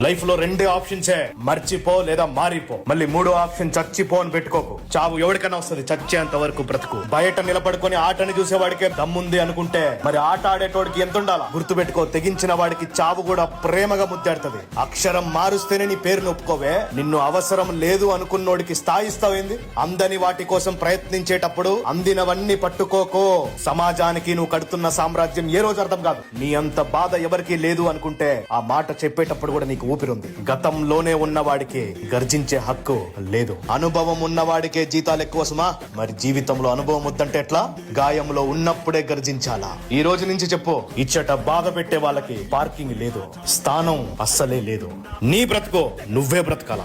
Life లో రెండే ఆప్షన్సే, మర్చిపో లేదా మారిపో. మళ్ళీ మూడో ఆప్షన్ చచ్చిపో అని పెట్టుకోకు. చావు ఎవరికైనా వస్తుంది, చచ్చేంత వరకు బ్రతుకు. బయట నిలబడుకొని ఆటని చూసేవాడికే దమ్ముంది అనుకుంటే మరి ఆట ఆడేటోడికి ఎంత ఉండాలా? గుర్తు పెట్టుకో, తెగించిన వాడికి చావు కూడా ప్రేమగా ముద్దాడుతుంది. అక్షరం మారుస్తేనే నీ పేరును ఒప్పుకోవే. నిన్ను అవసరం లేదు అనుకున్నోడికి స్థాయి ఇస్తావేంది? అందని వాటి కోసం ప్రయత్నించేటప్పుడు అందినవన్నీ పట్టుకోకో. సమాజానికి నువ్వు కడుతున్న సామ్రాజ్యం ఏ రోజు అర్థం కాదు. నీ అంత బాధ ఎవరికీ లేదు అనుకుంటే ఆ మాట చెప్పేటప్పుడు కూడా నీకు ఊపిరుంది. గతంలోనే ఉన్నవాడికి గర్జించే హక్కు లేదు. అనుభవం ఉన్నవాడికే జీతాలు ఎక్కువ సుమా. మరి జీవితంలో అనుభవం వద్దంటే ఎట్లా? గాయంలో ఉన్నప్పుడే గర్జించాలా. ఈ రోజు నుంచి చెప్పు, ఇచ్చట బాధ పెట్టే వాళ్ళకి పార్కింగ్ లేదు, స్థానం అస్సలే లేదు. నీ బ్రతుకో నువ్వే బ్రతకాల.